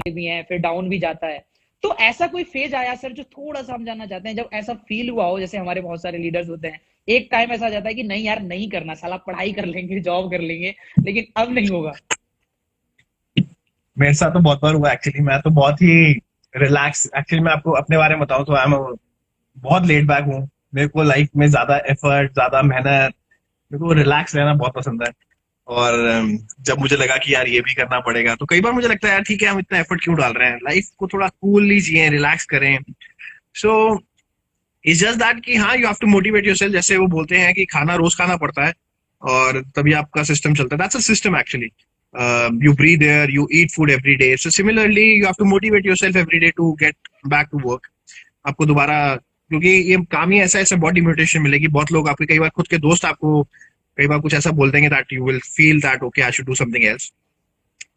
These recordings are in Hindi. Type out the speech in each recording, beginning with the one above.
भी हैं, फिर डाउन भी जाता है। तो ऐसा कोई फेज आया सर जो थोड़ा सा हम जानना चाहते हैं, जब ऐसा फील हुआ हो, जैसे हमारे बहुत सारे लीडर्स होते हैं, एक टाइम ऐसा आ जाता है कि नहीं यार नहीं करना, साला पढ़ाई कर लेंगे, जॉब कर लेंगे, लेकिन अब नहीं होगा। मेरे साथ तो बहुत बार हुआ एक्चुअली। मैं तो बहुत ही रिलैक्स, एक्चुअली मैं आपको अपने बारे में बताऊं तो आई एम बहुत लेट बैक हूँ। मेरे को लाइफ में ज्यादा एफर्ट, ज्यादा मेहनत, मेरे को रिलैक्स रहना बहुत पसंद है। और जब मुझे लगा कि यार ये भी करना पड़ेगा, तो कई बार मुझे लगता है यार ठीक है, हम इतना एफर्ट क्यों डाल रहे हैं, लाइफ को थोड़ा कूल जिए, रिलैक्स करें। सो इट्स जस्ट दैट कि हाँ, you have to motivate yourself. जैसे वो बोलते हैं कि खाना रोज खाना पड़ता है और तभी आपका सिस्टम चलता है। That's a system actually. You breathe air, you eat food every day. So similarly, you have to motivate yourself every day to get back to work. आपको दोबारा, क्योंकि ये काम ही ऐसा है, ऐसे बहुत डिमोटिवेशन मिलेगी। बहुत लोग आपके, कई बार खुद के दोस्त आपको कई बार कुछ ऐसा बोल देंगे that you will feel that okay I should do something else.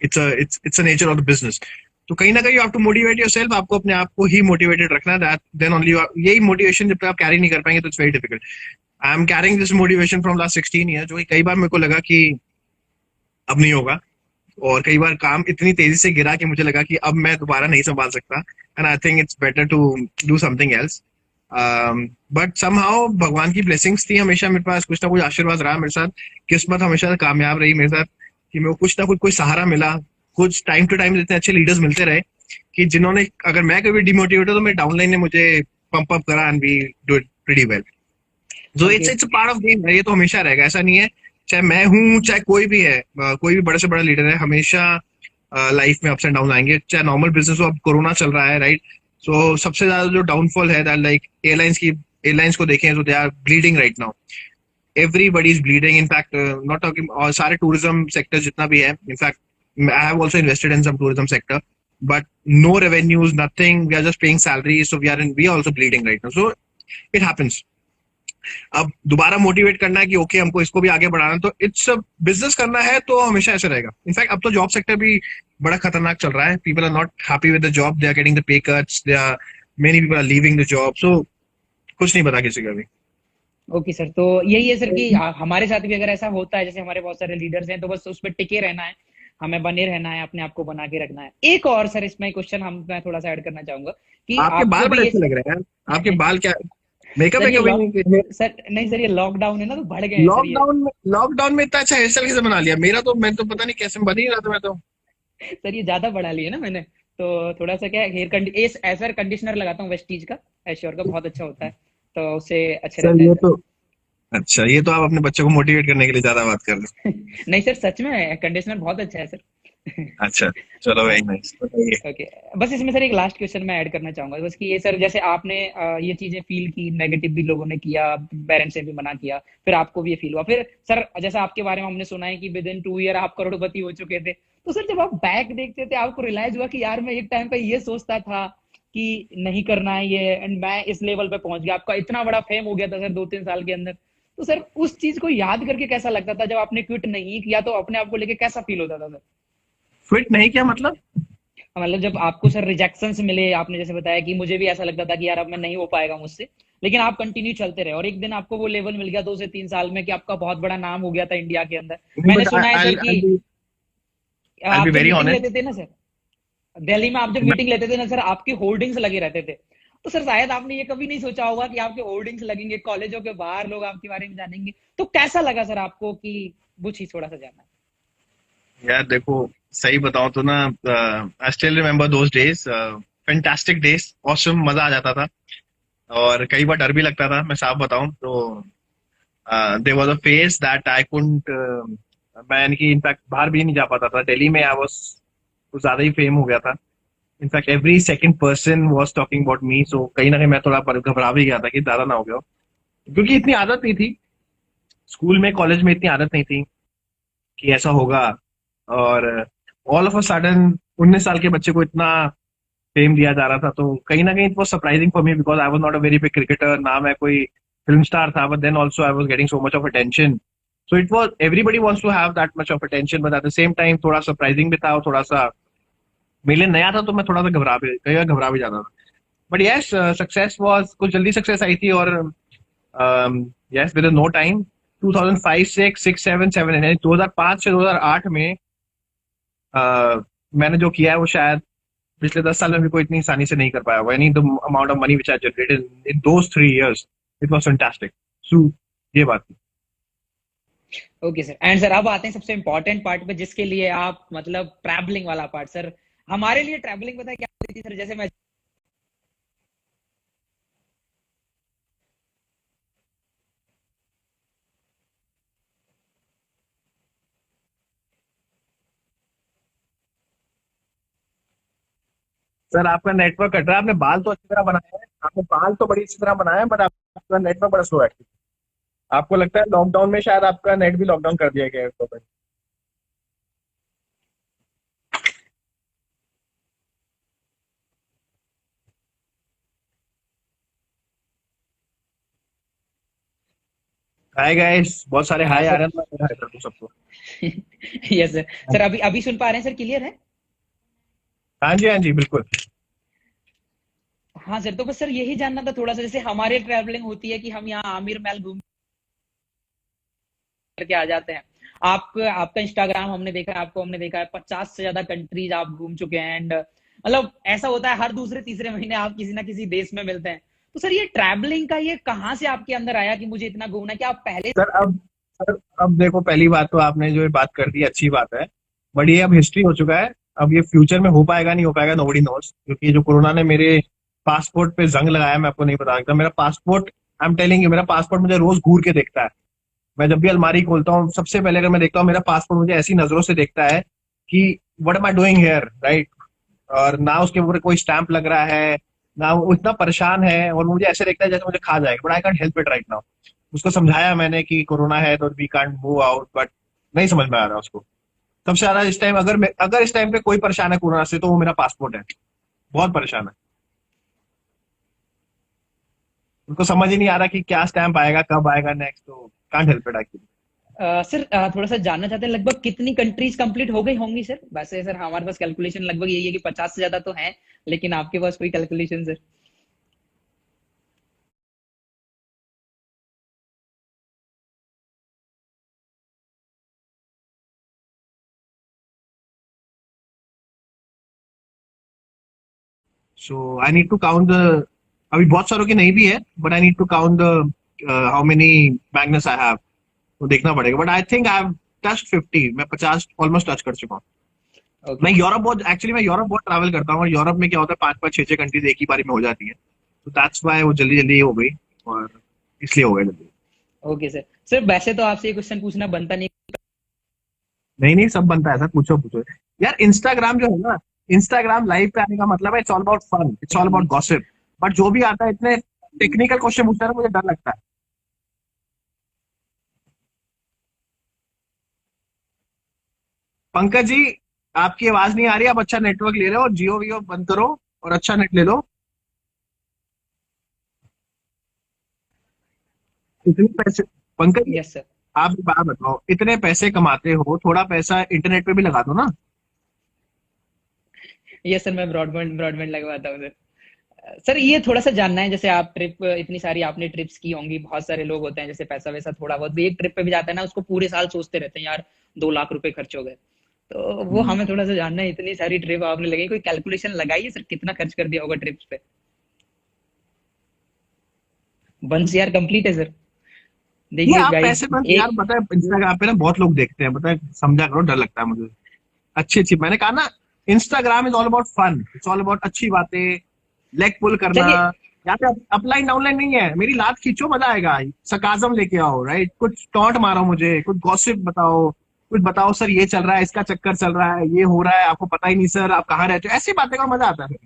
It's a nature of the business. तो कहीं ना कहीं you have to motivate yourself. आपको अपने आप को ही मोटिवेटेड रखना है, दैट देन ओनली यही मोटिवेशन जब तक आप कैरी नहीं कर पाएंगे तो it's very difficult. I am carrying this motivation from last 16 year, जो कि कई बार मेरे को लगा कि अब नहीं होगा। और कई बार काम इतनी तेजी से गिरा कि मुझे लगा कि अब मैं दोबारा नहीं संभाल सकता, and I think it's better to do something else. But somehow भगवान की ब्लेसिंग्स थी हमेशा मेरे पास, कुछ ना कुछ आशीर्वाद रहा मेरे साथ। किस्मत हमेशा कामयाब रही मेरे साथ कि मेरे को कुछ ना कुछ कोई सहारा मिला। कुछ टाइम टू टाइम इतने अच्छे लीडर्स मिलते रहे कि जिन्होंने, अगर मैं कभी डिमोटिवेट हो तो मेरे डाउनलाइन ने मुझे पंप अप करा and we do it pretty well. So okay. It's part of game है, ये तो हमेशा रहेगा, ऐसा नहीं है। चाहे मैं हूँ, चाहे कोई भी है, कोई भी बड़े से बड़ा लीडर है, हमेशा लाइफ में अप्स एंड डाउन आएंगे। चाहे नॉर्मल बिजनेस हो, अब कोरोना चल रहा है, राइट। सो सबसे ज्यादा जो डाउनफॉल है दैट लाइक एयरलाइंस की, एयरलाइंस को देखें तो they are bleeding right now. Everybody is bleeding, in fact not talking, और सारे टूरिज्म सेक्टर जितना भी है, in fact I have also invested in some tourism sector, but no revenues, nothing, we are just paying salary, so we are also bleeding right now. So it happens. अब दोबारा मोटिवेट करना है कि ओके हमको इसको भी आगे बढ़ाना है, तो इट्स बिजनेस करना है तो हमेशा ऐसे रहेगा। इनफैक्ट अब तो जॉब सेक्टर भी बड़ा खतरनाक चल रहा है। People are not happy with the job, they are getting the pay cuts, they are, many people are leaving the job. So कुछ नहीं पता किसी का भी। ओके सर, तो यही है सर कि हमारे साथ भी अगर ऐसा होता है, जैसे हमारे बहुत सारे लीडर्स हैं, तो बस उस पर टिके रहना है, हमें बने रहना है, अपने आप को बना के रखना है। एक और सर इसमें क्वेश्चन मैं थोड़ा सा ऐड करना चाहूंगा कि आपके आपको बाल बड़े भी अच्छे लग रहे हैं यार, आपके ये बाल क्या, मेकअप सर ये वेकअप भी लॉक नहीं? सर नहीं सर, ये लॉकडाउन है ना, तो बढ़ गए हैं सर ये। लॉकडाउन में इतना अच्छा हेयर स्टाइल कैसे बना लिया? मेरा तो, मैं तो पता नहीं कैसे बन ही रहा था मैं तो। सर ये ज्यादा बढ़ा लिए ना मैंने, तो थोड़ा सा क्या एसर कंडीशनर लगाता हूँ वेस्टीज का, एश्योर का, बहुत अच्छा होता है, तो उससे अच्छे सर रहते हैं ये सर। तो, अच्छा, ये तो आप अपने बच्चों को मोटिवेट करने के लिए ज्यादा बात कर रहे नहीं सर, सच में कंडीशनर बहुत अच्छा है सर। हैं। अच्छा, चलो वेरी नाइस, बताइए। ओके। बस इसमें सर एक लास्ट क्वेश्चन मैं ऐड करना चाहूंगा, बस कि ये सर, जैसे आपने ये चीजें फील की, नेगेटिव भी लोगों ने किया, पेरेंट्स ने भी मना किया, फिर आपको भी ये फील हुआ, फिर सर जैसा आपके बारे में हमने सुना है कि विद इन 2 ईयर आप करोड़पति हो चुके थे, तो सर जब आप बैक देखते थे, आपको रियलाइज हुआ कि यार मैं एक टाइम पे ये सोचता था कि नहीं करना है ये, एंड मैं इस लेवल पे पहुंच गया, आपका इतना बड़ा फेम हो गया था सर 2-3 साल के अंदर, तो सर उस चीज को याद करके कैसा लगता था, जब आपने क्विट नहीं किया तो अपने आप को लेके कैसा फील होता था सर? फिट नहीं किया मतलब? मतलब जब आपको सर रिजेक्शंस मिले, आपने जैसे बताया कि मुझे भी ऐसा लगता था कि यार अब मैं नहीं हो पाएगा मुझसे, लेकिन आप कंटिन्यू चलते रहे, और एक दिन आपको वो लेवल मिल गया 2 से 3 साल में कि आपका बहुत बड़ा नाम हो गया था इंडिया के अंदर। मैंने बट सुना है सर कि आई बी आप जब वेरी मीटिंग ऑनेस्ट। लेते थे ना सर, दिल्ली में आप जब मीटिंग लेते थे ना सर, आपकी होर्डिंग्स लगे रहते थे, तो सर शायद आपने ये कभी नहीं सोचा होगा कि आपके होर्डिंग्स लगेंगे, कॉलेजों के बाहर लोग आपके बारे में जानेंगे, तो कैसा लगा सर आपको, कि वो चीज थोड़ा सा जानना है। यार देखो, सही बताऊं तो ना, I still remember those days, fantastic days, awesome, मजा आ जाता था। और कई बार डर भी लगता था, मैं साफ बताऊं तो। There was a phase that I couldn't, मैं यानी कि इनफैक्ट बाहर भी नहीं जा पाता था। दिल्ली में आई वाज, कुछ ज्यादा ही फेम हो गया था। In fact every second person was talking about me, so कहीं ना कहीं मैं थोड़ा घबरा भी गया था कि ज्यादा ना हो गया हो। क्योंकि इतनी आदत नहीं थी, स्कूल में, कॉलेज में इतनी आदत नहीं थी कि ऐसा होगा। और ऑल ऑफ अ सडन 19 साल के बच्चे को इतना फेम दिया जा रहा था, तो कहीं ना कहीं it was surprising for me, because I was not a very big cricketer, ना मैं कोई फिल्म स्टार था, but then also I was getting so much of attention. So it was, everybody wants to have that much of attention, but at the same time थोड़ा सरप्राइजिंग भी था, और थोड़ा सा मेरे लिए नया था, तो मैं थोड़ा सा कई बार घबरा भी जाता था। बट यस, सक्सेस वाज, कुछ जल्दी सक्सेस आई थी। और यस, विद नो टाइम, 2005, 6, 6, 7, 7, 2005 से 2008 में मैंने जो किया है वो शायद पिछले 10 साल में भी कोई इतनी आसानी से नहीं कर पाया होगा। Any the amount of money which I generated in those 3 years, it was fantastic. So ये बात थी। Okay sir. एंड सर अब आते हैं सबसे इंपॉर्टेंट पार्ट पे, जिसके लिए आप मतलब ट्रैवलिंग वाला पार्ट। सर हमारे लिए ट्रैवलिंग पता है क्या होती थी सर? जैसे मैं सर आपका नेटवर्क कट रहा है। आपने बाल तो अच्छी तरह बनाया है, आपने बाल तो बड़ी अच्छी तरह बनाया है, बट आपका नेटवर्क बड़ा स्लो है। आपको लगता है लॉकडाउन में शायद आपका नेट भी लॉकडाउन कर दिया गया है तो। हाय गाइस, बहुत सारे हाँ हाय आ सर। रहे हैं, मैं हाय कर दूं सबको। Yes sir. सर अभी अभी सुन पा रहे हैं सर? क्लियर है? हाँ जी, हाँ जी, बिल्कुल। हाँ सर, तो बस सर यही जानना था थोड़ा सा, जैसे हमारे ट्रैवलिंग होती है कि हम यहाँ आमिर महल घूम करके आ जाते हैं। आप आपका इंस्टाग्राम हमने देखा है, आपको हमने देखा है 50 से ज्यादा कंट्रीज आप घूम चुके हैं। एंड मतलब ऐसा होता है हर दूसरे तीसरे महीने आप किसी ना किसी देश में मिलते हैं। तो सर ये ट्रैवलिंग का ये कहाँ से आपके अंदर आया कि मुझे इतना घूमना है? क्या आप पहले सर अब देखो, पहली बात तो आपने जो ये बात कर दी अच्छी बात है, बट ये अब हिस्ट्री हो चुका है। अब ये फ्यूचर में हो पाएगा नहीं हो पाएगा, नोबडी नोस, क्योंकि जो कोरोना ने मेरे पासपोर्ट पे जंग लगाया, मैं आपको नहीं बता सकता। मेरा passport, I am telling you, मेरा पासपोर्ट मुझे रोज घूर के देखता है। मैं जब भी अलमारी खोलता हूँ, सबसे पहले अगर मैं देखता हूँ, मेरा पासपोर्ट मुझे ऐसी नजरों से देखता है कि what am I doing here, right. और ना उसके ऊपर कोई स्टैंप लग रहा है, ना वो इतना परेशान है, और मुझे ऐसे देखता है जैसे मुझे खा जाएगा, but I can't help it right now. उसको समझाया मैंने कि कोरोना है तो we can't move out, but नहीं समझ में आ रहा उसको। सबसे ज्यादा इस टाइम, अगर इस टाइम पे कोई परेशान है कोरोना से, तो वो मेरा पासपोर्ट है। बहुत परेशान है। उनको समझ ही नहीं आ रहा कि क्या स्टैंप आएगा, कब आएगा नेक्स्ट, तो can't help it actually. Sir थोड़ा सा जानना चाहते हैं लगभग कितनी कंट्रीज कंप्लीट हो गई होंगी सर? वैसे सर हमारे पास कैलकुलेशन लगभग यही है कि 50 से ज्यादा तो है, लेकिन आपके पास कोई calculation sir? So I need to count the, अभी बहुत सारों की नहीं भी है, but I need to count the how many magnus I have, तो देखना पड़ेगा। But I think I have touched 50, मैं 50 ऑलमोस्ट टच कर चुका हूँ। ओके मैं सर। यूरोप बहुत, एक्चुअली मैं यूरोप बहुत ट्रैवल करता हूँ, और यूरोप में क्या होता है, 5 5 6 6 कंट्रीज एक ही बारी में हो जाती है, तो दैट्स वाई वो जल्दी जल्दी हो गई, और इसलिए हो गई जल्दी। Okay sir. सर वैसे तो आपसे ये क्वेश्चन पूछना बनता नहीं। नहीं नहीं, सब बनता है सर, पूछो पूछो। यार इंस्टाग्राम जो है ना, इंस्टाग्राम लाइव पे आने का मतलब है it's all about fun, it's all about gossip. But जो भी आता है, इतने टेक्निकल क्वेश्चन पूछता है ना, मुझे डर लगता है। पंकज जी, आपकी आवाज नहीं आ रही, आप अच्छा नेटवर्क ले रहे हो, जियो वियो बंद करो और अच्छा नेट ले लो। इतने पैसे, पंकज जी, यस सर। आप एक बात बताओ, इतने पैसे कमाते हो, थोड़ा पैसा इंटरनेट पे भी लगा दो ना। यस सर, मैं ब्रॉडबैंड ब्रॉडबैंड लगवाता हूँ सर। सर ये थोड़ा सा जानना है, जैसे आप ट्रिप इतनी सारी आपने ट्रिप्स की होंगी, बहुत सारे लोग होते हैं जैसे पैसा वैसा थोड़ा बहुत भी एक ट्रिप पे भी जाता है ना, उसको पूरे साल सोचते रहते हैं यार 2 लाख रुपए खर्च हो गए। तो वो हम्म। हमें थोड़ा सा जानना है, इतनी सारी ट्रिप आपने लगाई, कोई कैलकुलेशन लगाई है सर कितना खर्च कर दिया होगा ट्रिप्स पे? वंस यार कंप्लीट है सर। ये देखिए आप गाइस पैसे बस, यार एक पता है इंस्टाग्राम पे ना बहुत लोग देखते हैं, पता है, समझा करो, डर लगता है मुझे। अच्छी अच्छी, मैंने कहा ना, Instagram is all about fun, it's all about अच्छी बातें, लेग पुल करना। चलिए। यहाँ पे अपलाइन डाउनलाइन नहीं है, मेरी लात खींचो, मजा आएगा। सकाजम लेके आओ, राइट, कुछ टॉन्ट मारो मुझे, कुछ गॉसिप बताओ, कुछ बताओ सर ये चल रहा है, इसका चक्कर चल रहा है, ये हो रहा है, आपको पता ही नहीं सर, आप कहाँ रहते हो, ऐसी बातें का मजा आता है।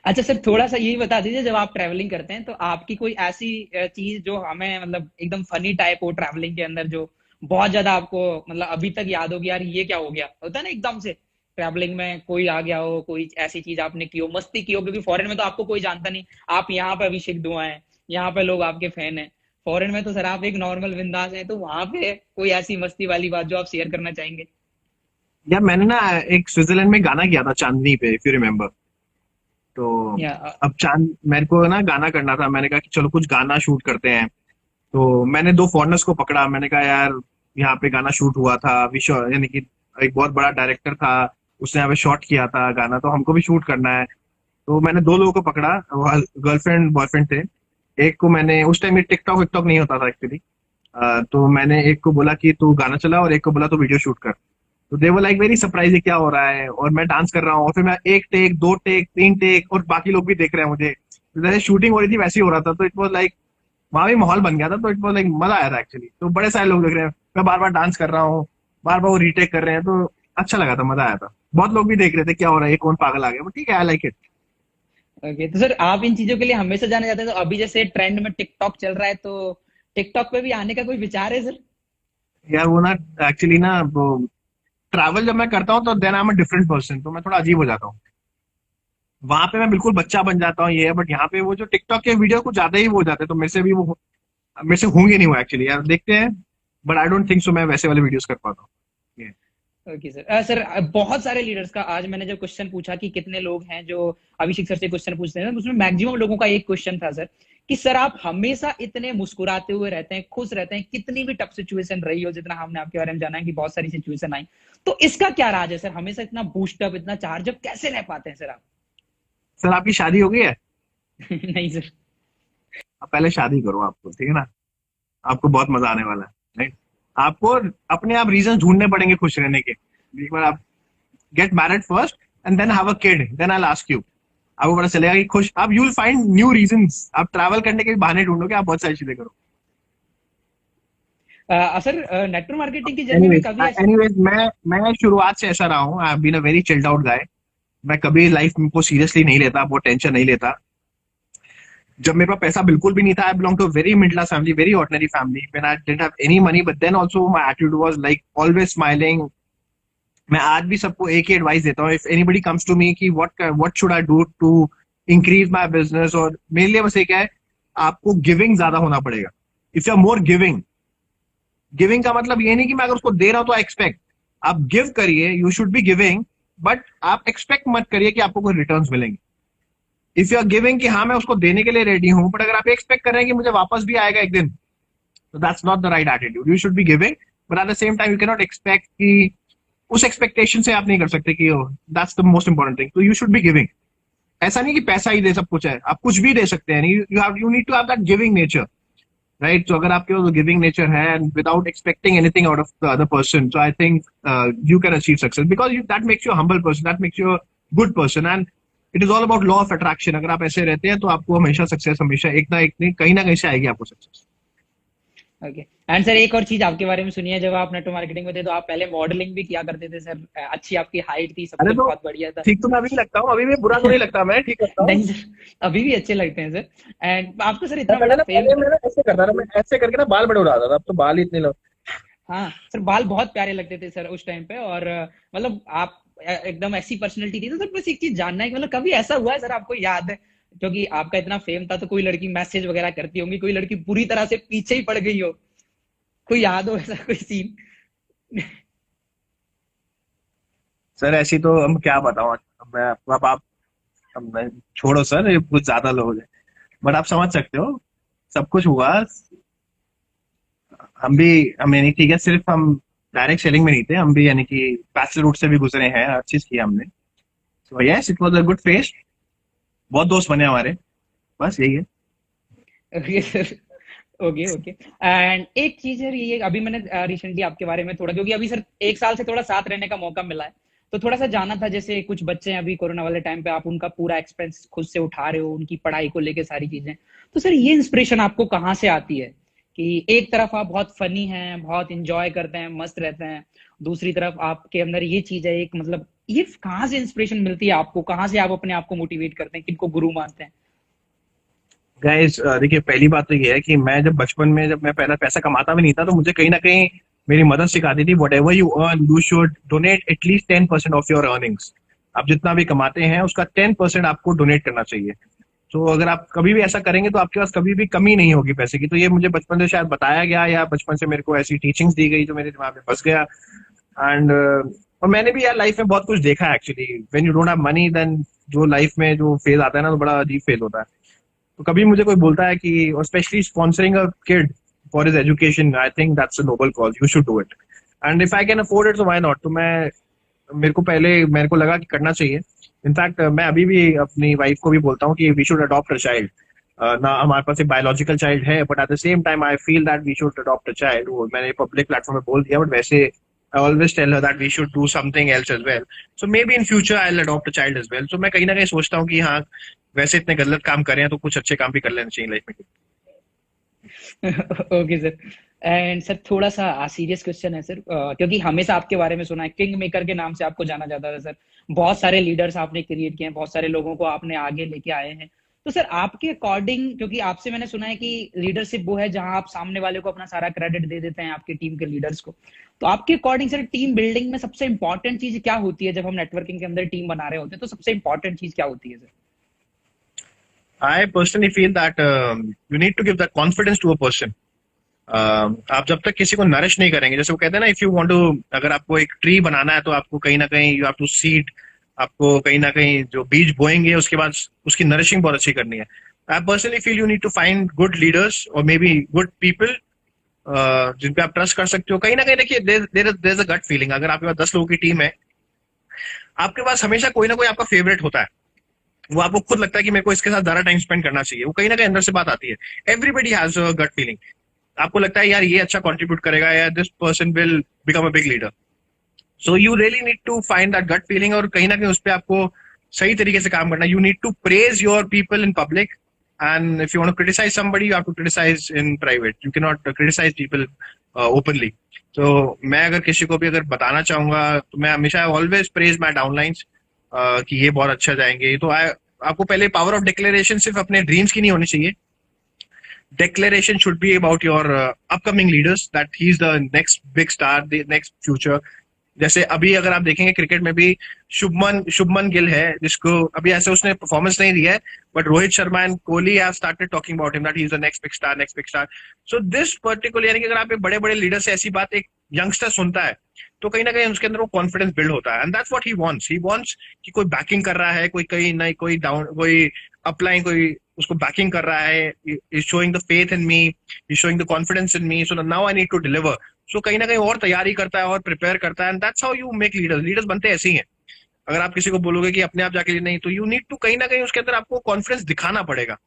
अच्छा सर थोड़ा सा यही बता दीजिए, जब आप ट्रैवलिंग करते हैं तो आपकी कोई ऐसी चीज जो हमें मतलब एकदम फनी टाइप हो ट्रैवलिंग के अंदर, जो बहुत ज्यादा आपको मतलब अभी तक याद होगी, यार ये क्या हो गया, होता है ना एकदम से ट्रैवलिंग में कोई आ गया हो, कोई ऐसी चीज आपने की हो, मस्ती की हो, क्योंकि फॉरेन में तो आपको कोई जानता नहीं, आप यहाँ पे अभिषेक दुआ हैं, यहाँ पे लोग आपके फैन हैं। फॉरेन में तो सर आप एक नॉर्मल बिंदास हैं, तो वहां पे कोई ऐसी मस्ती वाली बात जो आप शेयर करना चाहेंगे? यार मैंने ना एक स्विट्जरलैंड में गाना किया था, चांदनी पे, इफ यू रिमेम्बर। तो या अब चांद, मेरे को ना गाना करना था, मैंने कहा कि चलो कुछ गाना शूट करते हैं। तो मैंने 2 फॉरेनर्स को पकड़ा, मैंने कहा यार यहाँ पे गाना शूट हुआ था, विश्व यानी कि एक बहुत बड़ा डायरेक्टर था, उसने यहाँ पे शॉट किया था गाना, तो हमको भी शूट करना है। तो मैंने दो लोगों को पकड़ा, गर्लफ्रेंड बॉयफ्रेंड थे। एक को मैंने, उस टाइम में टिकटॉक विकटॉक नहीं होता था एक्चुअली, तो मैंने एक को बोला कि तू गाना चला, और एक को बोला तू वीडियो शूट कर। तो दे वर लाइक वेरी सरप्राइज, क्या हो रहा है, और मैं डांस कर रहा हूँ, और फिर मैं एक टेक, दो टेक, तीन टेक, और बाकी लोग भी देख रहे हैं मुझे, तो जैसे शूटिंग हो रही थी वैसे ही हो रहा था। तो इट वॉज लाइक, वहां भी माहौल बन गया था, तो इट वॉज लाइक मजा आया था एक्चुअली। तो बड़े सारे लोग देख रहे हैं, मैं बार बार डांस कर रहा हूँ, बार बार वो रीटेक कर रहे हैं, तो अच्छा लगा था, मजा आया था। बहुत लोग भी देख रहे थे क्या हो रहा है, ये कौन पागल आ गया, बट ठीक है, आई लाइक इट। ओके, तो सर आप इन चीजों के लिए हमेशा जाने जाते हैं, तो अभी जैसे ट्रेंड में टिकटॉक चल रहा है, तो टिकटॉक पे भी आने का कोई विचार है सर? यार वो ना, एक्चुअली ना वो, ट्रैवल जब मैं करता हूँ तो then I am a different person, तो मैं थोड़ा अजीब हो जाता हूँ। वहां पे मैं बिल्कुल बच्चा बन जाता हूँ, ये है, बट यहाँ पे वो जो टिकटॉक के वीडियो कुछ ज्यादा ही वो हो जाते हैं, तो मेरे से होंगे नहीं वो एक्चुअली, यार देखते हैं, but I don't think so मैं वैसे वाले वीडियोस कर पाता हूँ। ये ओके सर। सर बहुत सारे लीडर्स का आज मैंने जब क्वेश्चन पूछा कि कितने लोग हैं जो अभिषेक सर से क्वेश्चन पूछते हैं, उसमें मैक्सिमम लोगों का एक क्वेश्चन था सर, कि सर आप हमेशा इतने मुस्कुराते हुए रहते हैं, खुश रहते हैं, कितनी भी टफ सिचुएशन रही हो, जितना हमने आपके बारे में जाना है कि बहुत सारी सिचुएशन आई, तो इसका क्या राज है सर? हमेशा इतना बूस्टअप, इतना चार्ज अप कैसे रह पाते हैं सर आप? सर आपकी शादी हो गई है? नहीं सर। आप पहले शादी करो, आपको ठीक है ना, आपको बहुत मजा आने वाला है, राइट। आपको अपने आप रीजन ढूंढने पड़ेंगे खुश रहने के। एक बार आप get married first, and then have a kid, then I ask you, आपको पता चलेगा कि खुश आप, you will find new reasons, आप ट्रैवल करने के भी बहाने ढूंढोगे, आप बहुत सारी चीजें करो। सर नेटवर्क मार्केटिंग की जर्नी में एनीवेज कभी ऐसा? एनीवेज मैं शुरुआत से ऐसा रहा हूँ, I have been a very chilled out guy. मैं कभी लाइफ को सीरियसली नहीं लेता, बहुत टेंशन नहीं लेता। जब मेरे पास पैसा बिल्कुल भी नहीं था, I belong to very middle class family, very ordinary family, when I didn't have any money, but then also my attitude was like always smiling. मैं आज भी सबको एक ही एडवाइस देता हूँ, if anybody comes to me कि what should I do to increase my business, और मेरे लिए बस एक है, आपको गिविंग ज्यादा होना पड़ेगा। If you are more giving, giving का मतलब ये नहीं कि मैं अगर उसको दे रहा हूं तो एक्सपेक्ट, आप गिव करिए, you should be giving, but आप एक्सपेक्ट मत करिए कि आपको कोई रिटर्न्स मिलेंगे। इफ यू आर गिविंग कि हाँ मैं उसको देने के लिए रेडी हूं, बट अगर आप एक्सपेक्ट कर रहे हैं कि मुझे वापस भी आएगा एक दिन, तो that's not the right attitude. You should be giving, but at the same time you can not expect कि, उस एक्सपेक्टेशन से आप नहीं कर सकते कि that's the most important thing, तो यू शुड बी गिविंग। ऐसा नहीं कि पैसा ही दे सब कुछ है, आप कुछ भी दे सकते हैं, you need to have that giving nature, right. तो अगर आपके पास गिविंग नेचर है, and without expecting anything out of the other person, so I think you can achieve success, because that makes you humble person, that makes you good person, and it is all about law of attraction. अगर आप ऐसे रहते हैं तो आपको हमेशा सक्सेस, हमेशा एक ना कहीं से आएगी आपको सक्सेस। ओके। एंड सर एक और चीज आपके बारे में सुनिए, जब आप नेटवर्क मार्केटिंग में थे तो आप पहले मॉडलिंग भी किया करते थे सर, अच्छी आपकी हाइट थी, सब अरे कुछ तो बहुत बढ़िया था। ठीक तो मैं अभी भी लगता हूँ, अभी भी बुरा तो नहीं लगता, मैं ठीक लगता हूँ। नहीं सर, अभी भी अच्छे लगते हैं सर। एंड आपको सर मैं इतना बड़ा फेम पहले था। मैं ना ऐसे करता था, मैं ऐसे करके ना बाल बड़े उड़ाता था, अब तो बाल ही इतने लोग। हाँ सर, बाल बहुत प्यारे लगते थे सर उस टाइम पे, और मतलब आप एकदम ऐसी पर्सनैलिटी थी। तो सर बस एक चीज जानना है कि मतलब कभी ऐसा हुआ है सर, आपको याद है, क्योंकि आपका इतना फेम था, तो कोई लड़की मैसेज वगैरह करती होंगी, कोई लड़की पूरी तरह से पीछे ही पड़ गई हो, कोई याद हो ऐसा कोई सीन? सर ऐसी तो हम क्या बताऊं, मैं अब आप, अब मैं, छोड़ो सर, ये कुछ ज्यादा लोग हैं, बट आप समझ सकते हो, सब कुछ हुआ। हम भी, हमें नहीं, ठीक है, सिर्फ हम डायरेक्ट सेलिंग में नहीं थे, हम भी यानी कि पैसिव रूट से भी गुजरे हैं, हर चीज की हमने। So yes, it was a good face, बहुत दोस्त बने हमारे, बस यही है। Okay sir. Okay okay. And एक चीज है ये, अभी मैंने रिसेंटली आपके बारे में थोड़ा, क्योंकि अभी सर एक साल से थोड़ा साथ रहने का मौका मिला है, तो थोड़ा सा जाना था, जैसे कुछ बच्चे हैं अभी कोरोना वाले टाइम पे, आप उनका पूरा एक्सपेंस खुद से उठा रहे हो, उनकी पढ़ाई को लेके सारी चीजें, तो सर ये इंस्पिरेशन आपको कहाँ से आती है कि एक तरफ आप बहुत फनी हैं, बहुत इंजॉय करते हैं, मस्त रहते हैं, दूसरी तरफ आपके अंदर ये चीज है एक, मतलब ये कहाँ से इंस्पिरेशन मिलती है आपको, कहाँ से आप अपने आप को मोटिवेट करते हैं, किनको गुरु मानते हैं? गाइस देखिए, पहली बात तो ये है कि मैं जब बचपन में, जब मैं पहला पैसा कमाता भी नहीं था, तो मुझे कहीं ना कहीं मेरी मदर सिखाती थी, what ever you earn you should donate at least 10% of your earnings. आप जितना भी कमाते हैं उसका 10% आपको डोनेट करना चाहिए। तो अगर आप कभी भी ऐसा करेंगे तो आपके पास कभी भी कमी नहीं होगी पैसे की। तो ये मुझे बचपन से शायद बताया गया, या बचपन से मेरे को ऐसी टीचिंग्स दी गई जो मेरे दिमाग में बस गया। एंड और मैंने भी यार लाइफ में बहुत कुछ देखा है actually, when you don't have money, then जो लाइफ में जो फेज आता है ना, तो बड़ा अजीब फेज होता है। तो कभी मुझे कोई बोलता है कि, और specially sponsoring a kid for his education, I think that's a noble cause, you should do it, and if I can afford it, so why not. तो मैं मेरे को लगा कि करना चाहिए। इनफैक्ट मैं अभी भी अपनी वाइफ को भी बोलता हूँ कि we should adopt a child. ना हमारे पास एक बायोलॉजिकल चाइल्ड है, but at the same time I feel that we should adopt a child. वो मैंने पब्लिक प्लेटफॉर्म में बोल दिया, बट वैसे I always tell her that we should do something else as well. So maybe in future I will adopt a child as well. So मैं कहीं ना कहीं सोचता हूँ कि हाँ, वैसे इतने गलत काम कर रहे हैं तो कुछ अच्छे काम भी कर लेने चाहिए लाइफ में। Okay sir. एंड सर थोड़ा सा सीरियस क्वेश्चन है सर, क्योंकि हमेशा आपके बारे में सुना है, किंग मेकर के नाम से आपको जाना जाता है सर। बहुत सारे लीडर्स आपने क्रिएट किए हैं, बहुत सारे लोगों को आपने आगे लेके आए हैं। तो सर आपके अकॉर्डिंग, क्योंकि आपसे मैंने सुना है कि लीडरशिप वो है जहां आप सामने वाले को अपना सारा क्रेडिट दे देते हैं, आपकी टीम के लीडर्स को। तो आपके अकॉर्डिंग सर टीम बिल्डिंग में सबसे इंपॉर्टेंट चीज क्या होती है? जब हम नेटवर्किंग के अंदर टीम बना रहे होते हैं तो सबसे इंपॉर्टेंट चीज क्या होती है sir? I personally feel that you need to give that confidence to a person. आप जब तक किसी को नरिश नहीं करेंगे, जैसे वो कहते हैं ना, इफ यू वांट टू, अगर आपको एक ट्री बनाना है तो आपको कहीं ना कहीं यू हैव टू सीड, आपको कहीं ना कहीं जो बीज बोएंगे उसके बाद उसकी नरिशिंग बहुत अच्छी करनी है। I personally feel you need to find good leaders और मे बी गुड पीपल जिन पे आप ट्रस्ट कर सकते हो। कहीं ना कहीं देखिए, there is a gut feeling. अगर आपके पास 10 लोगों की टीम है, आपके पास हमेशा कोई ना कोई आपका फेवरेट होता है। वो आपको खुद लगता है कि मेरे को इसके साथ ज्यादा टाइम स्पेंड करना चाहिए। वो कहीं ना कहीं अंदर से बात आती है। Everybody has a gut feeling. आपको लगता है यार ये अच्छा कंट्रीब्यूट करेगा, या this person will become a big leader. So you really need to find that gut feeling, और कहीं ना कहीं उस पर आपको सही तरीके से काम करना। You need to praise your people in public, and if you want to criticise somebody, you have to criticise in private. You can not criticise people openly. तो मैं अगर किसी को भी अगर बताना चाहूंगा तो मैं हमेशा ऑलवेज प्रेज माई डाउनलाइंस कि ये बहुत अच्छा जाएंगे। तो आपको पहले पावर ऑफ डिक्लेरेशन सिर्फ अपने ड्रीम्स की नहीं होनी चाहिए। declaration should be about your upcoming leaders, that he's the next big star, the next future. जैसे अभी अगर आप देखेंगे क्रिकेट में भी शुभमन गिल है, जिसको अभी ऐसे उसने परफॉर्मेंस नहीं दिया है, but Rohit Sharma and Kohli have started talking about him that he is the next big star, next big star. So this particular, यानी कि अगर आप एक बड़े बड़े लीडर से ऐसी बात एक यंगस्टर सुनता है, तो कहीं ना कहीं उसके अंदर वो कॉन्फिडेंस बिल्ड होता है। And that's what he wants कि कोई बैकिंग कर रहा है, कोई कहीं नहीं, कोई डाउन, कोई अपलाइन, कोई उसको बैकिंग कर रहा है, is showing the faith in me, is showing the confidence in me, so now I need to deliver. So कहीं ना कहीं और तैयारी करता है और प्रिपेयर करता है। And that's how you make leaders. Leaders बनते ऐसे ही हैं। अगर आप किसी को बोलोगे कि अपने आप जाके नहीं, तो यू नीड टू कहीं ना कहीं उसके अंदर आपको कॉन्फिडेंस दिखाना पड़ेगा।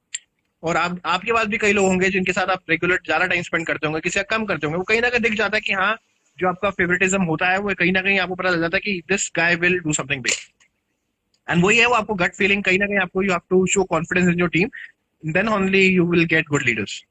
और आपके पास भी कई लोग होंगे जिनके साथ आप रेगुलर ज्यादा टाइम स्पेंड करते होंगे, किसी का कम करते होंगे, वो कहीं ना कहीं दिख जाता है कि हाँ, जो आपका फेवरेटिज्म होता है वो कहीं ना कहीं आपको पता चल जाता है कि this guy will do something big. And वही है, वो आपको गट फीलिंग, कहीं ना कहीं आपको you have to show confidence in your team, then only you will get good leaders.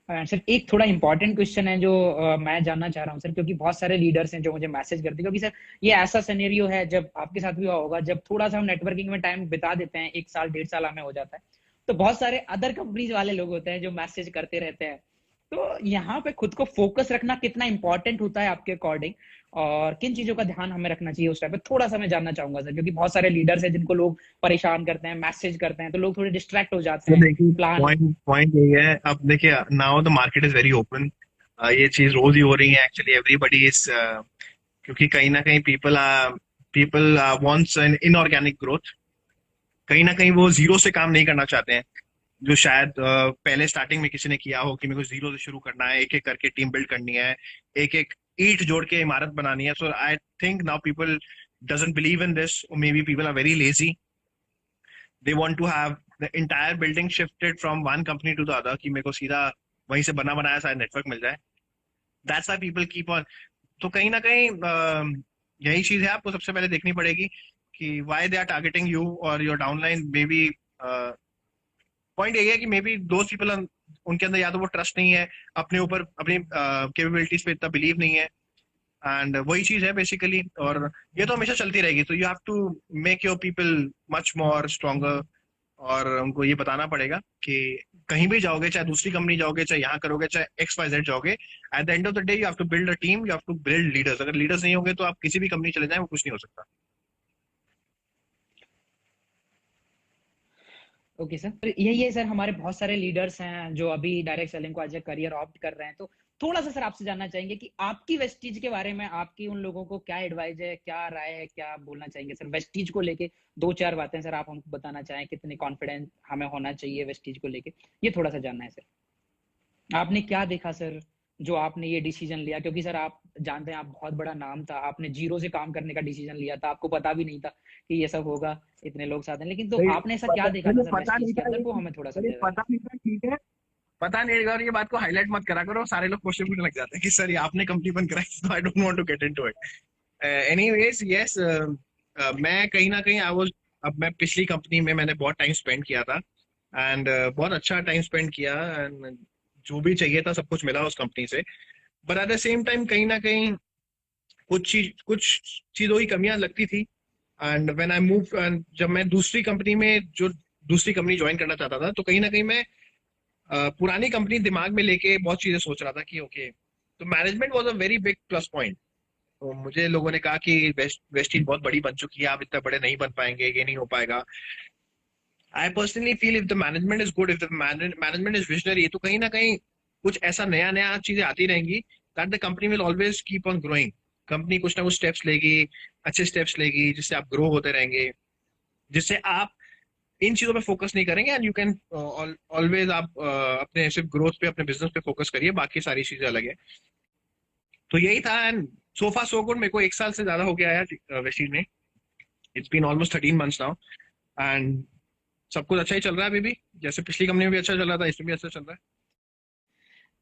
Sir एक थोड़ा इंपॉर्टेंट क्वेश्चन है जो मैं जानना चाह रहा हूँ सर, क्योंकि बहुत सारे लीडर्स हैं जो मुझे मैसेज करते हैं, क्योंकि सर ये ऐसा सिनेरियो है, जब आपके साथ भी हुआ होगा, जब थोड़ा सा हम नेटवर्किंग में टाइम बिता देते हैं, 1 साल 1.5 साल हमें हो जाता है, तो बहुत सारे अदर कंपनीज वाले लोग होते हैं जो मैसेज करते रहते हैं। तो यहाँ पे खुद को फोकस रखना कितना इंपॉर्टेंट होता है आपके अकॉर्डिंग, और किन चीजों का ध्यान हमें रखना चाहिए उस टाइम पे, थोड़ा सा मैं जानना चाहूंगा सर, क्योंकि बहुत सारे लीडर्स हैं जिनको लोग परेशान करते हैं, मैसेज करते हैं, तो लोग थोड़े डिस्ट्रैक्ट हो जाते तो हैं देखिए, प्लान। पॉइंट पॉइंट यही है। अब देखिए, now the market is very open. ये चीज रोज ही हो रही है एक्चुअली। एवरीबडी इज, क्योंकि कहीं ना कहीं people wants an inorganic growth. कहीं ना कहीं वो जीरो से काम नहीं करना चाहते हैं, जो शायद पहले स्टार्टिंग में किसी ने किया हो कि मेरे को जीरो से शुरू करना है, एक एक करके टीम बिल्ड करनी है, एक एक ईंट जोड़ के इमारत बनानी है। So I think now people doesn't believe in this, maybe people are very lazy. They want to have the entire building shifted from one company to the other, कि मेरे को सीधा वहीं से बना बनाया सारा नेटवर्क मिल जाए। That's why people keep on. तो कहीं ना कहीं यही चीज है, आपको सबसे पहले देखनी पड़ेगी कि why they are targeting you और your downline. Maybe point यही है कि मे बी दोज पीपल, उनके अंदर या तो वो ट्रस्ट नहीं है अपने ऊपर, अपनी कैपेबिलिटीज पे इतना बिलीव नहीं है। एंड वही चीज है बेसिकली, और ये तो हमेशा चलती रहेगी। तो you have to make your people much more stronger, और उनको ये बताना पड़ेगा कि कहीं भी जाओगे, चाहे दूसरी कंपनी जाओगे, चाहे यहाँ करोगे, चाहे XYZ जाओगे, at the end of the day you have to build a team, you have to build leaders. अगर लीडर्स नहीं होंगे तो आप किसी भी कंपनी चले जाए, वो कुछ नहीं हो सकता। ओके सर, तो यही है सर, हमारे बहुत सारे लीडर्स हैं जो अभी डायरेक्ट सेलिंग को एज ए करियर ऑप्ट कर रहे हैं। तो थोड़ा सा सर आपसे जानना चाहेंगे कि आपकी वेस्टीज के बारे में, आपकी उन लोगों को क्या एडवाइस है, क्या राय है, क्या आप बोलना चाहेंगे सर वेस्टीज को लेके? 2-4 बातें सर आप हमको बताना चाहें, कितने कॉन्फिडेंट हमें होना चाहिए वेस्टीज को लेके, ये थोड़ा सा जानना है सर। आपने क्या देखा सर, जो आपने ये डिसीजन लिया? क्योंकि सर आप जानते हैं, आप बहुत बड़ा नाम था, आपने जीरो से काम करने का डिसीजन लिया था, आपको पता भी नहीं था कि ये सब होगा, इतने लोग साथ हैं, लेकिन तो भाई आपने ऐसा क्या पता, देखा था मुझे सर पता वेस्टीज नहीं के था अंदर, ये, वो हमें थोड़ा मुझे समझाइए जरा। पता नहीं था, ठीक है। पता नहीं, और ये बात को हाईलाइट मत करा करो, सारे लोग क्वेश्चन पूछने लग जाते हैं कि सर ये आपने कंपनी बंद कराई, तो I don't want to get into it. Anyways yes, मैं कहीं ना कहीं आई वाज, अब मैं पिछली कंपनी में मैंने बहुत टाइम स्पेंड किया था, एंड बहुत अच्छा टाइम स्पेंड किया, एंड जो भी चाहिए था सब कुछ मिला उस कंपनी से। But at the same time कहीं ना कहीं कुछ चीजों की कमियां लगती थी। And when I move, and जब मैं दूसरी कंपनी में जो दूसरी कंपनी ज्वाइन करना चाहता था, तो कहीं ना कहीं मैं पुरानी कंपनी दिमाग में लेके बहुत चीजें सोच रहा था कि ओके, तो management was a very big plus point. तो मुझे लोगों ने कहा कि वेस्टीज बहुत बड़ी बन चुकी है, आप इतना बड़े नहीं बन पाएंगे, ये नहीं हो पाएगा। आई personally feel if the management is good, if the management is visionary, तो कहीं ना कहीं कुछ ऐसा नया नया चीजें आती रहेंगी, that the company will always keep on growing. Company कुछ ना कुछ स्टेप्स लेगी, अच्छे स्टेप्स लेगी, जिससे आप ग्रो होते रहेंगे, जिससे आप इन चीजों पे फोकस नहीं करेंगे, एंड यू कैन ऑलवेज आप अपने सिर्फ ग्रोथ पे, अपने बिजनेस पे फोकस करिए, बाकी सारी चीजें अलग है। तो यही था, and so far so good. मेरे को 1 साल से ज्यादा हो गया है वेस्टीज में, it's been almost 13 months now, and सब कुछ अच्छा ही चल रहा है अभी भी, जैसे पिछली कंपनी में भी अच्छा चल रहा था, इसमें भी अच्छा चल रहा है।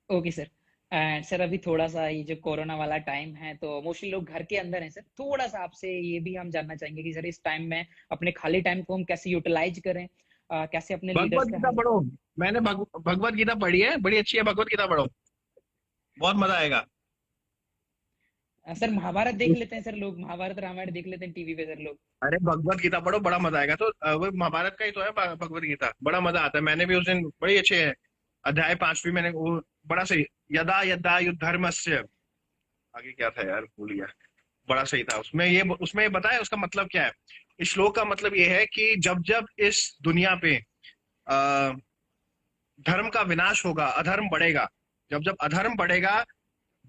Okay sir. एंड सर अभी थोड़ा सा ये जो कोरोना वाला टाइम है, तो मोस्टली लोग घर के अंदर हैं सर, थोड़ा सा आपसे ये भी हम जानना चाहेंगे कि सर इस टाइम में अपने खाली टाइम को हम कैसे यूटिलाइज करें, कैसे अपने लीडर्स भगवत का गीता हम। पढ़ो, मैंने भगवत गीता पढ़ी है, बड़ी अच्छी है, भगवत गीता पढ़ो, बहुत मजा आएगा। सर महाभारत देख लेते हैं सर, लोग महाभारत रामायण देख लेते हैं टीवी पे सर लोग। अरे भगवत गीता पढ़ो, बड़ा मजा आएगा। तो वो महाभारत का ही तो है भगवत गीता, बड़ा मजा आता है। मैंने भी उस दिन बड़ी अच्छे है, अध्याय 5 भी मैंने वो बड़ा सही, यदा यदा युद्धर्मस्य, आगे क्या था यार भूल गया, बड़ा सही था। उसमें ये बताया उसका मतलब क्या है। इस श्लोक का मतलब ये है कि जब जब इस दुनिया पे धर्म का विनाश होगा, अधर्म बढ़ेगा, जब जब अधर्म बढ़ेगा,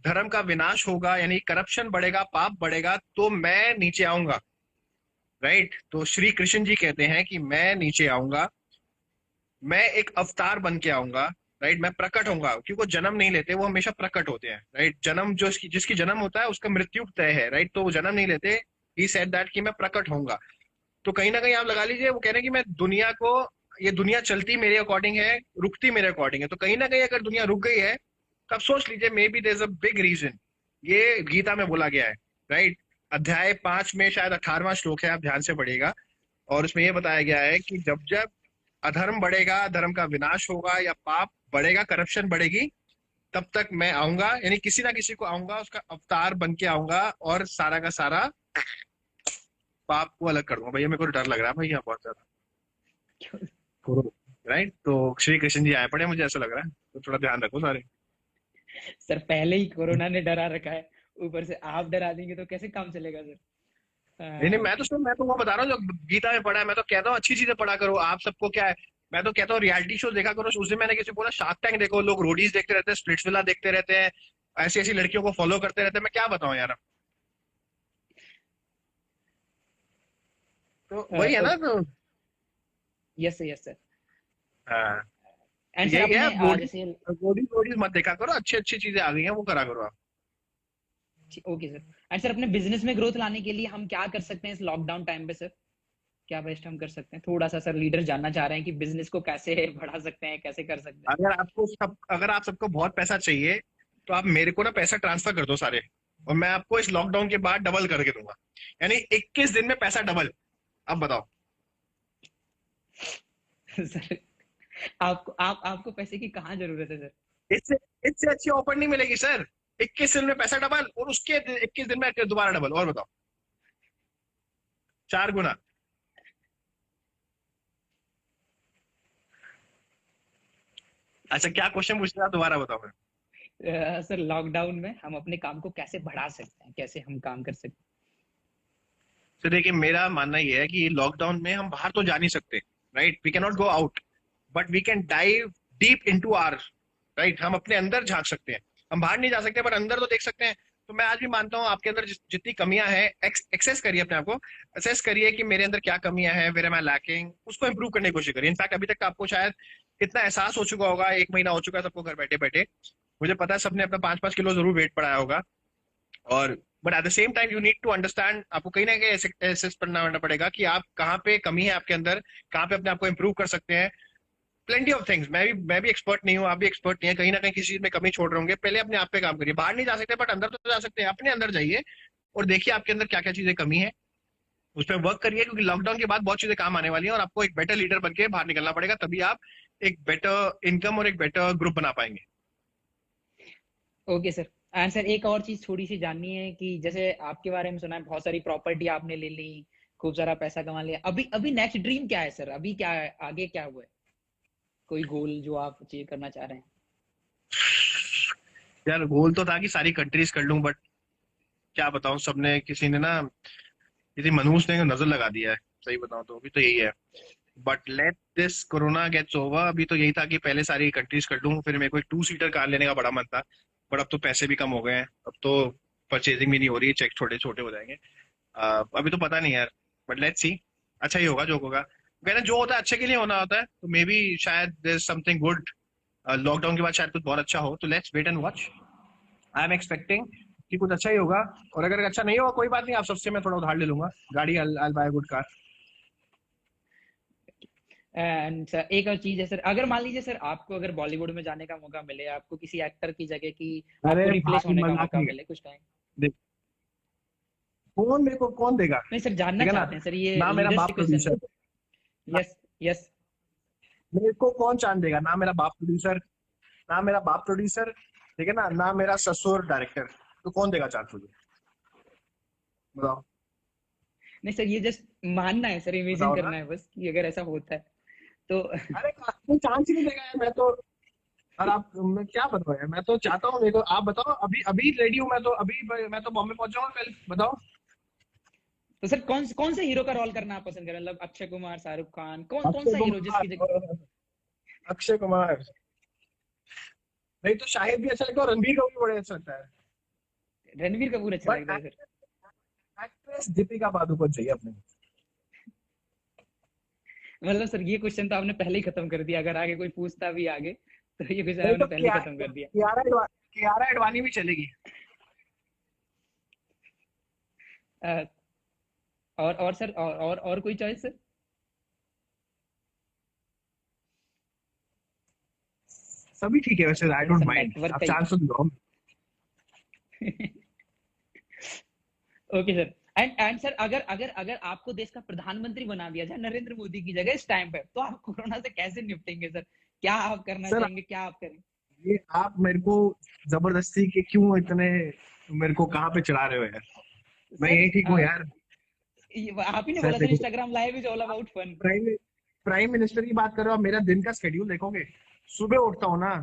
धर्म का विनाश होगा, यानी करप्शन बढ़ेगा, पाप बढ़ेगा, तो मैं नीचे आऊंगा। राइट, तो श्री कृष्ण जी कहते हैं कि मैं नीचे आऊंगा, मैं एक अवतार बन के आऊंगा। राइट, मैं प्रकट होऊंगा, क्योंकि वो जन्म नहीं लेते, वो हमेशा प्रकट होते हैं। राइट, जन्म जो जिसकी जन्म होता है उसका मृत्यु तय है। राइट, तो वो जन्म नहीं लेते। ही सेड दैट कि मैं प्रकट होऊंगा। तो कहीं ना कहीं आप लगा लीजिए, वो कह रहे हैं कि मैं दुनिया को, ये दुनिया चलती मेरे अकॉर्डिंग है, रुकती मेरे अकॉर्डिंग है। तो कहीं ना कहीं अगर दुनिया रुक गई है, तब सोच लीजिए maybe there is a big reason. ये गीता में बोला गया है। राइट, अध्याय 5 में शायद 18वां श्लोक है, आप ध्यान से पढ़िएगा। और उसमें यह बताया गया है कि जब जब अधर्म बढ़ेगा, धर्म का विनाश होगा, या पाप बढ़ेगा, करप्शन बढ़ेगी, तब तक मैं आऊंगा, यानी किसी ना किसी को आऊंगा, उसका अवतार बन के आऊंगा, और सारा का सारा पाप को अलग कर दूंगा। भैया मेरे को डर लग रहा है भैया बहुत ज्यादा। राइट, तो श्री कृष्ण जी आए पड़े, मुझे ऐसा लग रहा है, तो थोड़ा ध्यान रखो सारे। सर पहले ही कोरोना ने डरा रखा है, ऊपर से आप डरा देंगे तो कैसे काम चलेगा सर। नहीं नहीं, मैं तो वो बता रहा हूँ जो गीता में पढ़ा है। मैं तो कहता हूँ अच्छी चीजें पढ़ा करो, आप सबको क्या है। मैं तो कहता हूँ रियलिटी शो देखा करो। उस दिन मैंने किसी को बोला शार्क टैंक देखो, लोग रोडीज देखते रहते हैं, स्प्लिट्सविला देखते रहते हैं, ऐसी ऐसी लड़कियों को फॉलो करते रहते हैं, मैं क्या बताऊं यार। तो वही है ना, तो यस सर, यस सर। हाँ, तो एंड सर यही है। आपने आप रोडीज जैसे। रोडीज रोडीज मत देखा करो, अच्छी अच्छी चीजें आ गई हैं, वो करा करो आप। Okay sir. एंड सर अपने बिजनेस में ग्रोथ लाने के लिए हम क्या कर सकते हैं इस लॉकडाउन टाइम पे सर, क्या बेस्ट हम कर सकते हैं, थोड़ा सा सर लीडर जानना चाह रहे हैं कि बिजनेस को कैसे बढ़ा सकते हैं, कैसे कर सकते हैं। अगर आप सबको बहुत पैसा चाहिए, तो आप मेरे को ना पैसा ट्रांसफर कर दो सारे, और मैं आपको इस लॉकडाउन के बाद डबल करके दूंगा। यानी 21 दिन में पैसा डबल। अब बताओ। सर आपको पैसे की कहाँ जरूरत है सर। इससे इससे अच्छी ऑफर नहीं मिलेगी सर। 21 दिन में पैसा डबल, और उसके 21 दिन में दोबारा डबल, और बताओ, 4 गुना। अच्छा, क्या क्वेश्चन पूछ रहे हैं, दोबारा बताओ फिर। सर लॉकडाउन में हम अपने काम को कैसे बढ़ा सकते हैं, कैसे हम काम कर सकते तो देखिए, मेरा मानना यह है कि लॉकडाउन में हम बाहर तो जा नहीं सकते। Right, we can not go out, but we can dive deep into our. Right, हम अपने अंदर झांक सकते हैं। हम बाहर नहीं जा सकते, पर अंदर तो देख सकते हैं। तो मैं आज भी मानता हूँ, आपके अंदर जितनी कमियां हैं, एक्सेस करिए अपने आप को, असेस करिए कि मेरे अंदर क्या कमियां हैं, वेयर एम आई लैकिंग, उसको इंप्रूव करने की कोशिश करिए। इनफैक्ट अभी तक आपको शायद इतना एहसास हो चुका होगा, 1 महीना हो चुका है सबको घर बैठे बैठे, मुझे पता है सबने अपना 5-5 किलो जरूर वेट बढ़ाया होगा। और but at the same time you need to understand, आपको कहीं ना कहीं एसेस करना पड़ेगा कि आप कहाँ पे कमी है आपके अंदर, कहाँ पे अपने आप को इम्प्रूव कर सकते हैं। प्लेंटी ऑफ थिंग्स, मैं भी एक्सपर्ट नहीं हूँ, आप भी एक्सपर्ट नहीं है, कहीं ना कहीं किसी चीज में कमी छोड़ रहे होंगे, पहले अपने आप पे काम करिए। बाहर नहीं जा सकते बट अंदर तो जा सकते हैं, अपने अंदर जाइए और देखिए आपके अंदर क्या क्या चीजें कमी है, उस पर वर्क करिए, क्योंकि लॉकडाउन के बाद बहुत चीजें काम आने वाली हैं और आपको एक बेटर लीडर बन के बाहर निकलना पड़ेगा, तभी आप एक बेटर इनकम और एक बेटर ग्रुप बना पाएंगे। Okay sir. एंड सर एक और चीज थोड़ी सी जाननी है कि जैसे आपके बारे में सुना है बहुत सारी प्रॉपर्टी आपने ले ली, खूब सारा पैसा कमा लिया, अभी अभी नेक्स्ट ड्रीम क्या है सर? अभी क्या है, आगे क्या हुआ है? कोई गोल जो आप अचीव करना चाह रहे हैं? यार गोल तो था कि सारी कंट्रीज कर लूं, बट क्या बताऊं, सबने किसी ने ना, किसी मनुष्य ने नजर लगा दिया है, सही बताऊं तो अभी तो यही है। But let this corona gets over, अभी तो यही था कि पहले सारी कंट्रीज कर लूं, फिर मेरे को एक 2 सीटर कार लेने का बड़ा मन था, बट अब तो पैसे भी कम हो गए हैं, अब तो परचेजिंग भी नहीं हो रही है, चेक छोटे छोटे हो जाएंगे। अभी तो पता नहीं यार, बट लेट्स सी, अच्छा ही होगा जो होगा। कहना जो होता है अच्छे के लिए होना होता है, तो मे बी शायद देयर समथिंग गुड लॉकडाउन के बाद, शायद कुछ बहुत अच्छा हो, तो let's wait and watch. I am expecting कि कुछ अच्छा ही होगा, और अगर अच्छा नहीं होगा कोई बात नहीं, आप सबसे मैं थोड़ा उधार ले लूंगा गाड़ी, I buy good car. And sir एक और चीज है सर, अगर मान लीजिए सर आपको अगर बॉलीवुड में जाने का मौका मिले, आपको किसी एक्टर की जगह की अरे आपको रिप्लेस भाई होने का मजाक मौका नहीं मिले कुछ टाइम, कर, कौन मेरे को कौन देगा, नहीं सर जानना ठीक है ना, चाहते हैं सर, ये ना मेरा लीडरशिप बाप क्वेश्चन है। प्रोड्यूसर, ना यस यस। मेरे को कौन चांद देगा, ना मेरा बाप प्रोड्यूसर, ना मेरा बाप प्रोड्यूसर, ठीक है ना मेरा ससुर डायरेक्टर, तो कौन देगा चांद मुझे, बताओ। नहीं सर ये जस्ट मानना है सर, इमेजिन बताओ ना, करना है बस कि अगर ऐसा होता है तो अरे कोई चांस ही नहीं देगा यार, मैं तो, और आप, मैं क्या बताऊं यार, मैं तो चाहता हूँ, मेरे को आप बताओ, अभी अभी रेडी हूँ मैं तो, अभी मैं तो बॉम्बे पहुंच जाऊंगा कल, बताओ। तो सर कौन कौन से हीरो का रोल करना आप पसंद करें? मतलब अक्षय कुमार, शाहरुख खान, कौन कौन अक्षय सा हीरो जिसकी जगह? कुमार, अक्षय कुमार, नहीं तो शाहिद भी अच्छा लगता है, और रणबीर कपूर भी बड़े अच्छा लगता है, रणवीर कपूर अच्छा बट लगता है सर। एक्ट्रेस दीपिका पादुकोण चाहिए अपने। मतलब सर ये क्वेश्चन तो आपने पहले ही खत्म कर दिया, अगर आगे कोई पूछता भी आगे तो ये क्वेश्चन नहीं आपने तो पहले ही खत्म कर दिया। कियारा एडवाणी भी चलेगी। अ, और सर और कोई चॉइस सर? सभी ठीक है वैसे, आई थोड़ा डोंट सा माइंड, नेटवर्क आप का चांस तो दो। Okay sir. एंड सर अगर अगर अगर आपको देश का प्रधानमंत्री बना दिया जाए नरेंद्र मोदी की जगह इस टाइम पे, तो आप कोरोना से कैसे निपटेंगे सर? क्या आप करना सर चाहेंगे, क्या आप करें? ये आप मेरे को जबरदस्ती के क्यों इतने, मेरे को कहाँ पे चढ़ा रहे हो यार, मैं सर यही ठीक हूँ यार। आप ही ने सर बोला था देखो, इंस्टाग्राम लाइव इज ऑल आप about fun. Prime prime minister की बात कर रहे हो, आप मेरा दिन का स्केड्यूल देखोगे, सुबह उठता हूँ ना,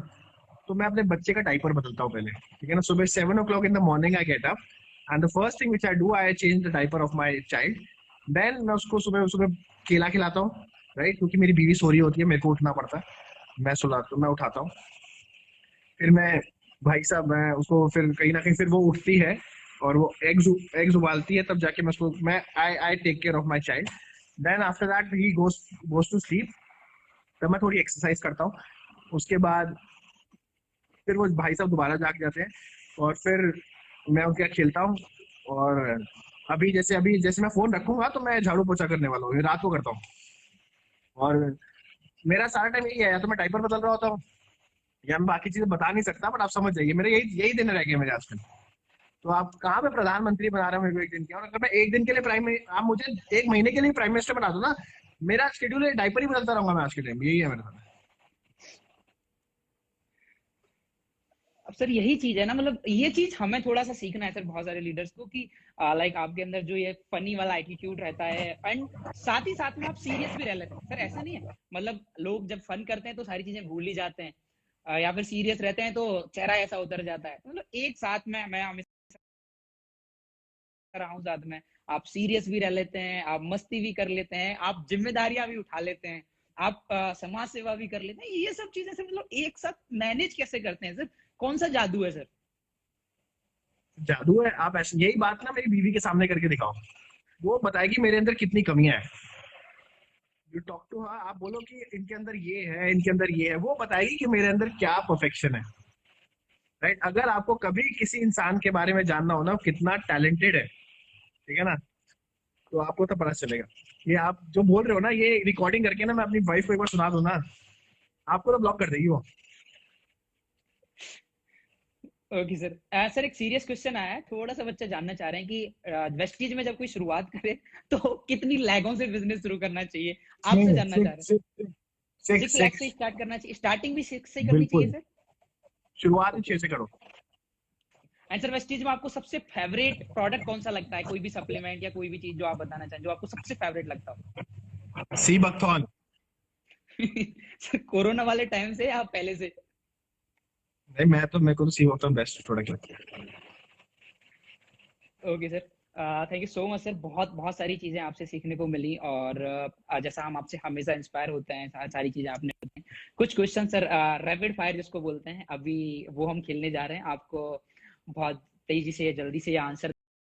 तो मैं अपने बच्चे का डाइपर बदलता हूँ पहले, ठीक है ना, सुबह 7 o'clock in the morning I get up, and the first thing which I do, I change the diaper of my child. Then मैं उसको सुबह सुबह केला खिलाता हूँ, राइट, क्योंकि मेरी बीवी सो रही होती है, मेरे को उठना पड़ता है, मैं सुलाता हूँ, मैं उठाता हूँ, फिर मैं, भाई साहब मैं उसको फिर कहीं ना कहीं, फिर वो उठती है और वो एग्स उबालती है, तब जाके मैं उसको, मैं I I take care of my child. Then after that he goes to sleep, तब मैं थोड़ी एक्सरसाइज करता हूँ, उसके बाद फिर वो भाई साहब दोबारा जाग जाते हैं, और फिर मैं उनके साथ खेलता हूँ, और अभी जैसे मैं फोन रखूंगा तो मैं झाड़ू पोछा करने वाला हूँ, ये रात को करता हूँ, और मेरा सारा टाइम यही है, या तो मैं डाइपर बदल रहा होता हूँ, या मैं बाकी चीजें बता नहीं सकता, बट आप समझ जाइए, मेरे यही यही दिन रह गए मेरे आजकल। तो आप कहाँ पे प्रधानमंत्री बना रहे हो मेरे को एक दिन के, और अगर मैं एक दिन के लिए आप मुझे एक महीने के लिए प्राइम मिनिस्टर बना दो ना, मेरा शेड्यूल है, डाइपर ही बदलता रहूंगा मैं आज के टाइम, यही है मेरे साथ। अब सर यही चीज है ना, मतलब ये चीज हमें थोड़ा सा सीखना है सर बहुत सारे लीडर्स को कि लाइक आपके अंदर जो ये फनी वाला एटीट्यूड रहता है, एंड साथ में आप सीरियस भी रह लेते हैं सर, ऐसा नहीं है। मतलब लोग जब फन करते हैं तो सारी चीजें भूल ही जाते हैं, या फिर सीरियस रहते हैं तो चेहरा ऐसा उतर जाता है। मतलब एक साथ में मैं हमेशा रहा हूँ साथ में, आप सीरियस भी रह लेते हैं, आप मस्ती भी कर लेते हैं, आप जिम्मेदारियां भी उठा लेते हैं, आप समाज सेवा भी कर लेते हैं, ये सब चीजें सर मतलब एक साथ मैनेज कैसे करते हैं सर? कौन सा जादू है सर? जादू है, आप ऐसे यही बात ना मेरी बीवी के सामने करके दिखाओ, वो बताएगी मेरे अंदर कितनी कमियां है। यू टॉक टू हाँ, आप बोलो कि इनके अंदर ये है, इनके अंदर ये है, वो बताएगी कि मेरे अंदर क्या परफेक्शन है। राइट? अगर आपको कभी किसी इंसान के बारे में जानना हो ना, वो कितना टैलेंटेड है, ठीक है ना, तो आपको तो पता चलेगा। ये आप जो बोल रहे हो ना, ये रिकॉर्डिंग करके ना मैं अपनी वाइफ को एक बार सुना दूं ना, आपको तो ब्लॉक कर देगी वो। Okay sir. सर एक सीरियस क्वेश्चन आया है, थोड़ा सा बच्चा जानना चाह रहे हैं कि वेस्टीज में जब कोई शुरुआत करे तो कितनी लैगों से बिजनेस शुरू करना चाहिए, आपसे जानना चाह रहे हैं। सिक्स सिक्स 6 लाख से सिक्स स्टार्ट करना चाहिए, स्टार्टिंग भी 6 से ही करनी चाहिए बिल्कुल, सर। शुरुआत ही ओके। 6 से करो। एंड सर वेस्टीज में आपको सबसे फेवरेट प्रोडक्ट कौन सा लगता है, कोई भी सप्लीमेंट या कोई भी चीज जो आप बताना चाहें, जो आपको सबसे फेवरेट लगता सी बकथॉन। हो? सर कोरोना वाले टाइम से या पहले से? नहीं, मैं तो, मेरे को तो सी बकथॉन बेस्ट प्रोडक्ट लगता है। Okay sir. Thank you so much sir, बहुत बहुत सारी चीजें आपसे सीखने को मिली, और जैसा हम आपसे हमेशा इंस्पायर होते हैं, सारी चीजें आपने बताई। कुछ क्वेश्चन सर रैपिड फायर जिसको बोलते हैं, अभी वो हम खेलने जा रहे हैं, आपको बहुत तेजी से जल्दी से आंसर